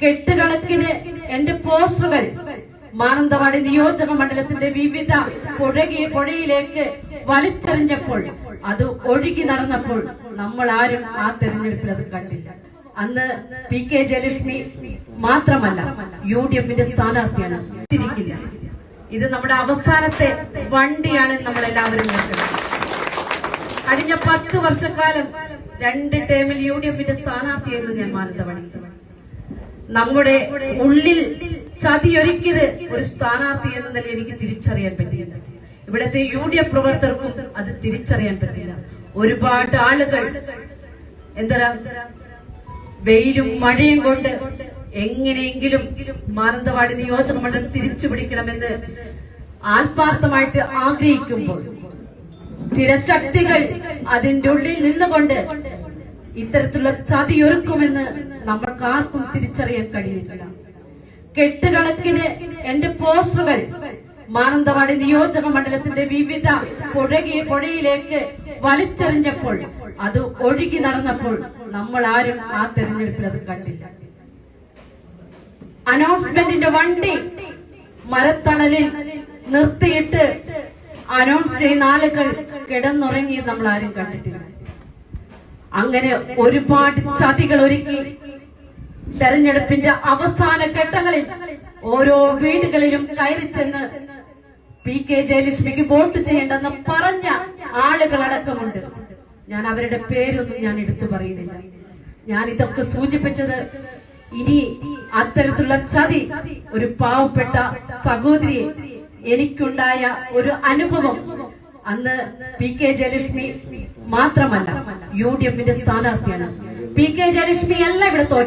കെട്ടുകണക്കിന് എന്റെ പോസ്റ്ററുകൾ മാനന്തവാടി നിയോജക മണ്ഡലത്തിന്റെ വിവിധ പുഴയിലേക്ക് വലിച്ചെറിഞ്ഞപ്പോൾ, അത് ഒഴുകി നടന്നപ്പോൾ നമ്മൾ ആരും ആ തെരഞ്ഞെടുപ്പിൽ അത് കണ്ടില്ല. അന്ന് PK ജയലക്ഷ്മി മാത്രമല്ല, UDF സ്ഥാനാർത്ഥിയാണ്. തിരിക്കില്ല. ഇത് നമ്മുടെ അവസാനത്തെ വണ്ടിയാണ് നമ്മളെല്ലാവരും നോക്കുന്നത്. കഴിഞ്ഞ 10 വർഷക്കാലം 2 ടേമിൽ UDF സ്ഥാനാർത്ഥിയായിരുന്നു ഞാൻ മാനന്തവാടി. നമ്മുടെ ഉള്ളിൽ ചതിയൊരുക്കിയത് ഒരു സ്ഥാനാർത്ഥി എന്ന നിലയിൽ എനിക്ക് തിരിച്ചറിയാൻ പറ്റില്ല. ഇവിടുത്തെ UDF പ്രവർത്തകർക്കും അത് തിരിച്ചറിയാൻ പറ്റില്ല. ഒരുപാട് ആളുകൾ വെയിലും മഴയും കൊണ്ട് എങ്ങനെയെങ്കിലും മാനന്തവാടി നിയോജക മണ്ഡലം തിരിച്ചു പിടിക്കണമെന്ന് ആത്മാർത്ഥമായിട്ട് ആഗ്രഹിക്കുമ്പോൾ ചില ശക്തികൾ അതിന്റെ ഉള്ളിൽ നിന്നുകൊണ്ട് ഇത്തരത്തിലുള്ള ചതിയൊരുക്കുമെന്ന് നമ്മൾക്കാർക്കും തിരിച്ചറിയാൻ കഴിയുന്നില്ല. കെട്ടുകണക്കിന് എന്റെ പോസ്റ്ററുകൾ മാനന്തവാടി നിയോജക മണ്ഡലത്തിന്റെ വിവിധ പുഴയിലേക്ക് വലിച്ചെറിഞ്ഞപ്പോൾ, അത് ഒഴുകി നടന്നപ്പോൾ നമ്മൾ ആരും ആ തെരഞ്ഞെടുപ്പിൽ അത് കണ്ടില്ല. അനൗൺസ്മെന്റിന്റെ വണ്ടി മരത്തണലിൽ നിർത്തിയിട്ട് അനൗൺസ് ചെയ്യുന്ന ആളുകൾ കിടന്നുറങ്ങി നമ്മൾ ആരും കണ്ടിട്ടില്ല. അങ്ങനെ ഒരുപാട് ചതികൾ ഒരുക്കി തെരഞ്ഞെടുപ്പിന്റെ അവസാന ഘട്ടങ്ങളിൽ ഓരോ വീടുകളിലും കയറി ചെന്ന് PK ജയലക്ഷ്മിക്ക് വോട്ട് ചെയ്യേണ്ടെന്ന് പറഞ്ഞ ആളുകളടക്കമുണ്ട്. ഞാൻ അവരുടെ പേരൊന്നും ഞാൻ എടുത്തു പറയുന്നില്ല. ഞാൻ ഇതൊക്കെ സൂചിപ്പിച്ചത്, ഇനി അത്തരത്തിലുള്ള ചതി ഒരു പാവപ്പെട്ട സഹോദരിയെ എനിക്കുണ്ടായ ഒരു അനുഭവം അന്ന് PK ജയലക്ഷ്മി മാത്രമല്ല, UDF സ്ഥാനാർത്ഥിയാണ്. PK ജയലക്ഷ്മി അല്ല ഇവിടെ തോറ്റത്.